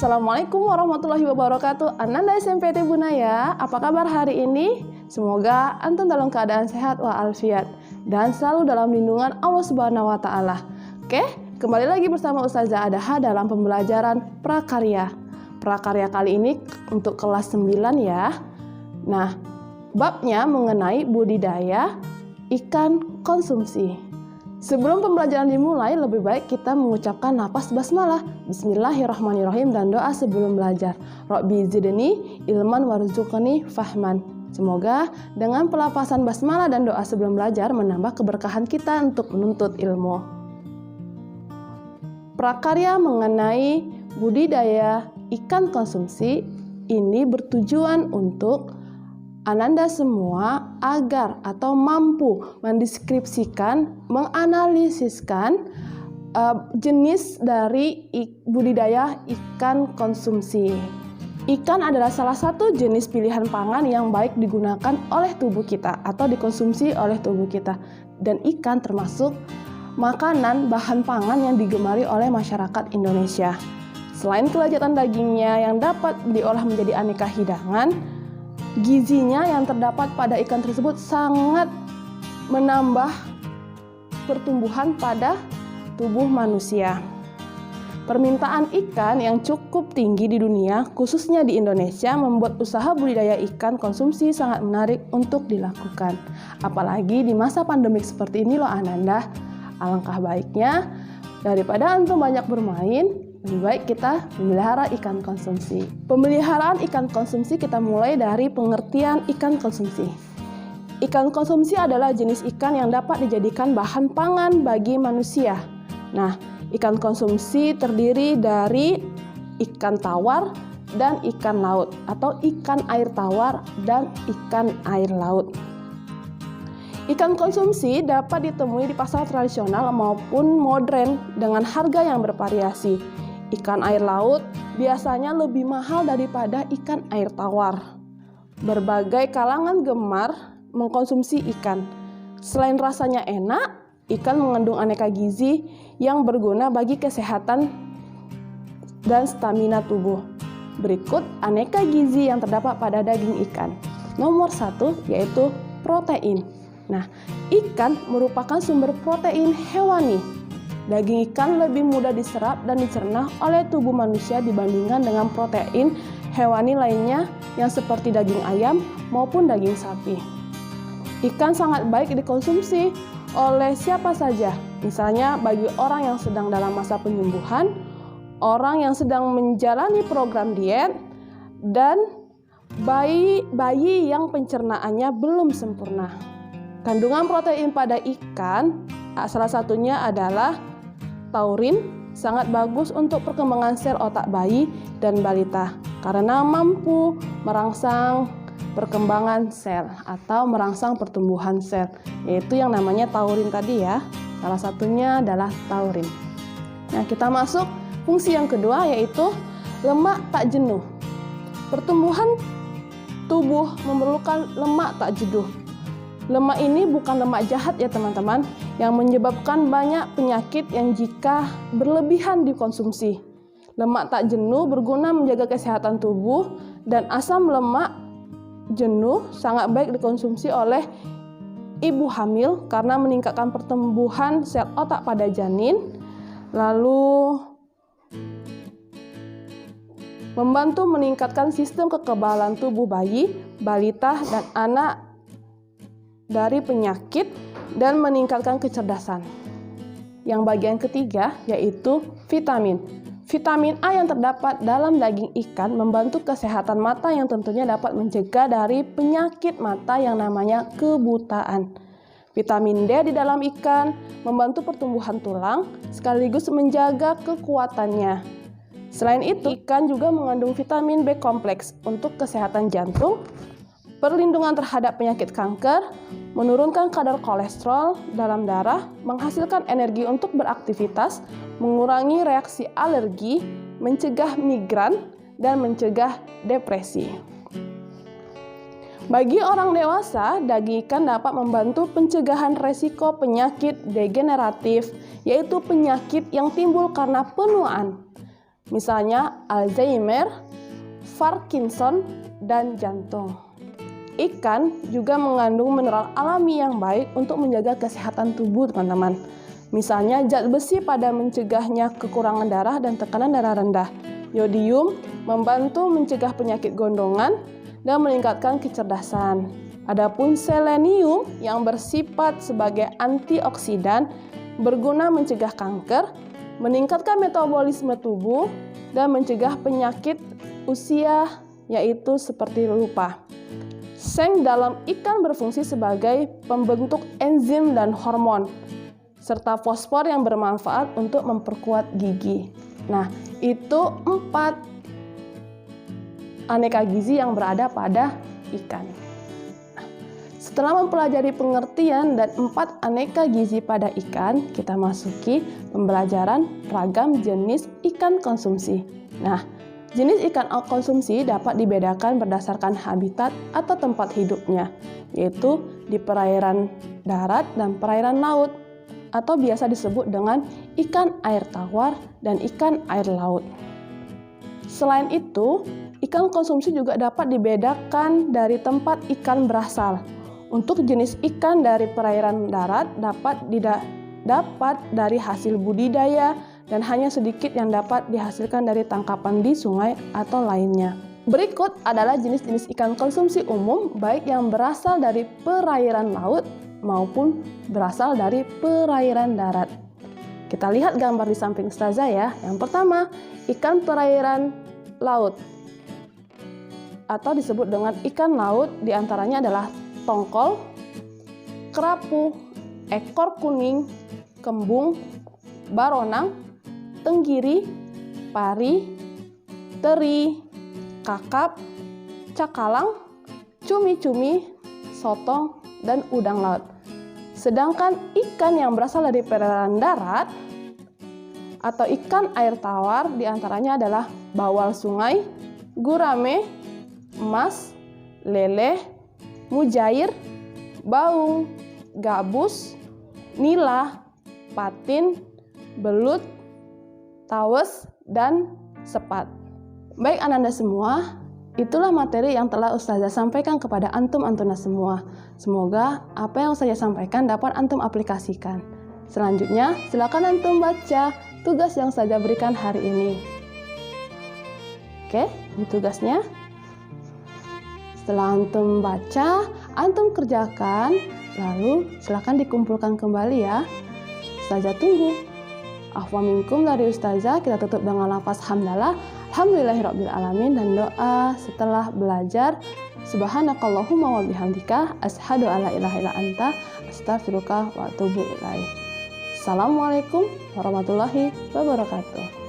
Assalamualaikum warahmatullahi wabarakatuh. Ananda SMPT Bunaya, apa kabar hari ini? Semoga antum dalam keadaan sehat walafiat dan selalu dalam lindungan Allah Subhanahu wa taala. Oke, kembali lagi bersama Ustazah Adaha dalam pembelajaran prakarya. Prakarya kali ini untuk kelas 9 ya. Nah, babnya mengenai budidaya ikan konsumsi. Sebelum pembelajaran dimulai, lebih baik kita mengucapkan nafas basmalah, Bismillahirrahmanirrahim, dan doa sebelum belajar. Rabbi zidni ilman warzuqni fahman. Semoga dengan pelafasan basmalah dan doa sebelum belajar menambah keberkahan kita untuk menuntut ilmu. Prakarya mengenai budidaya ikan konsumsi ini bertujuan untuk Ananda semua agar atau mampu mendeskripsikan, menganalisiskan jenis dari budidaya ikan konsumsi. Ikan adalah salah satu jenis pilihan pangan yang baik digunakan oleh tubuh kita atau dikonsumsi oleh tubuh kita. Dan ikan termasuk makanan bahan pangan yang digemari oleh masyarakat Indonesia. Selain kelezatan dagingnya yang dapat diolah menjadi aneka hidangan, gizinya yang terdapat pada ikan tersebut sangat menambah pertumbuhan pada tubuh manusia. Permintaan ikan yang cukup tinggi di dunia, khususnya di Indonesia, membuat usaha budidaya ikan konsumsi sangat menarik untuk dilakukan. Apalagi di masa pandemik seperti ini loh Ananda. Alangkah baiknya daripada antum banyak bermain, lebih baik kita memelihara ikan konsumsi. Pemeliharaan ikan konsumsi kita mulai dari pengertian ikan konsumsi. Ikan konsumsi adalah jenis ikan yang dapat dijadikan bahan pangan bagi manusia. Nah, ikan konsumsi terdiri dari ikan tawar dan ikan laut, atau ikan air tawar dan ikan air laut. Ikan konsumsi dapat ditemui di pasar tradisional maupun modern dengan harga yang bervariasi. Ikan air laut biasanya lebih mahal daripada ikan air tawar. Berbagai kalangan gemar mengkonsumsi ikan. Selain rasanya enak, ikan mengandung aneka gizi yang berguna bagi kesehatan dan stamina tubuh. Berikut aneka gizi yang terdapat pada daging ikan. Nomor 1 yaitu protein. Nah, ikan merupakan sumber protein hewani. Daging ikan lebih mudah diserap dan dicerna oleh tubuh manusia dibandingkan dengan protein hewani lainnya yang seperti daging ayam maupun daging sapi. Ikan sangat baik dikonsumsi oleh siapa saja, misalnya bagi orang yang sedang dalam masa penyembuhan, orang yang sedang menjalani program diet, dan bayi yang pencernaannya belum sempurna. Kandungan protein pada ikan salah satunya adalah taurin, sangat bagus untuk perkembangan sel otak bayi dan balita karena mampu merangsang perkembangan sel atau merangsang pertumbuhan sel, yaitu yang namanya taurin tadi ya. Salah satunya adalah taurin. Nah, kita masuk fungsi yang kedua yaitu lemak tak jenuh. Pertumbuhan tubuh memerlukan lemak tak jenuh. Lemak ini bukan lemak jahat ya teman-teman, yang menyebabkan banyak penyakit yang jika berlebihan dikonsumsi. Lemak tak jenuh berguna menjaga kesehatan tubuh, dan asam lemak jenuh sangat baik dikonsumsi oleh ibu hamil karena meningkatkan pertumbuhan sel otak pada janin, lalu membantu meningkatkan sistem kekebalan tubuh bayi, balita, dan anak dari penyakit, dan meningkatkan kecerdasan. Yang bagian ketiga yaitu vitamin. Vitamin A yang terdapat dalam daging ikan membantu kesehatan mata yang tentunya dapat mencegah dari penyakit mata yang namanya kebutaan. Vitamin D di dalam ikan membantu pertumbuhan tulang sekaligus menjaga kekuatannya. Selain itu, ikan juga mengandung vitamin B kompleks untuk kesehatan jantung, perlindungan terhadap penyakit kanker, menurunkan kadar kolesterol dalam darah, menghasilkan energi untuk beraktivitas, mengurangi reaksi alergi, mencegah migran, dan mencegah depresi. Bagi orang dewasa, daging ikan dapat membantu pencegahan resiko penyakit degeneratif, yaitu penyakit yang timbul karena penuaan. misalnya Alzheimer, Parkinson, dan jantung. Ikan juga mengandung mineral alami yang baik untuk menjaga kesehatan tubuh, teman-teman. Misalnya zat besi pada mencegahnya kekurangan darah dan tekanan darah rendah. Yodium membantu mencegah penyakit gondongan dan meningkatkan kecerdasan. Adapun selenium yang bersifat sebagai antioksidan berguna mencegah kanker, meningkatkan metabolisme tubuh, dan mencegah penyakit usia yaitu seperti lupa. Seng dalam ikan berfungsi sebagai pembentuk enzim dan hormon, serta fosfor yang bermanfaat untuk memperkuat gigi. Nah, itu 4 aneka gizi yang berada pada ikan. Setelah mempelajari pengertian dan 4 aneka gizi pada ikan, kita masuki pembelajaran ragam jenis ikan konsumsi. Nah, jenis ikan konsumsi dapat dibedakan berdasarkan habitat atau tempat hidupnya, yaitu di perairan darat dan perairan laut, atau biasa disebut dengan ikan air tawar dan ikan air laut. Selain itu, ikan konsumsi juga dapat dibedakan dari tempat ikan berasal. Untuk jenis ikan dari perairan darat dapat dari hasil budidaya dan hanya sedikit yang dapat dihasilkan dari tangkapan di sungai atau lainnya. Berikut adalah jenis-jenis ikan konsumsi umum baik yang berasal dari perairan laut maupun berasal dari perairan darat. Kita lihat gambar di samping Ustazah ya. Yang pertama, ikan perairan laut atau disebut dengan ikan laut, diantaranya adalah tongkol, kerapu, ekor kuning, kembung, baronang, tenggiri, pari, teri, kakap, cakalang, cumi-cumi, sotong, dan udang laut. Sedangkan ikan yang berasal dari perairan darat atau ikan air tawar diantaranya adalah bawal sungai, gurame, emas, lele, mujair, baung, gabus, nila, patin, belut, tawes, dan sepat. Baik Ananda semua, itulah materi yang telah Ustazah sampaikan kepada antum-antuna semua. Semoga apa yang saya sampaikan dapat antum aplikasikan. Selanjutnya, silakan antum baca tugas yang Ustazah berikan hari ini. Oke, ini tugasnya. Setelah antum baca, antum kerjakan, lalu silakan dikumpulkan kembali ya. Ustazah tunggu. Afwa minkum dari Ustazah, kita tutup dengan lafaz hamdalah, alhamdulillahirrabbilalamin, dan doa setelah belajar. Subhanakallahumma wa bihamdika, asyhadu alla ilaha illa anta, astaghfiruka wa atubu ilaik. Assalamualaikum warahmatullahi wabarakatuh.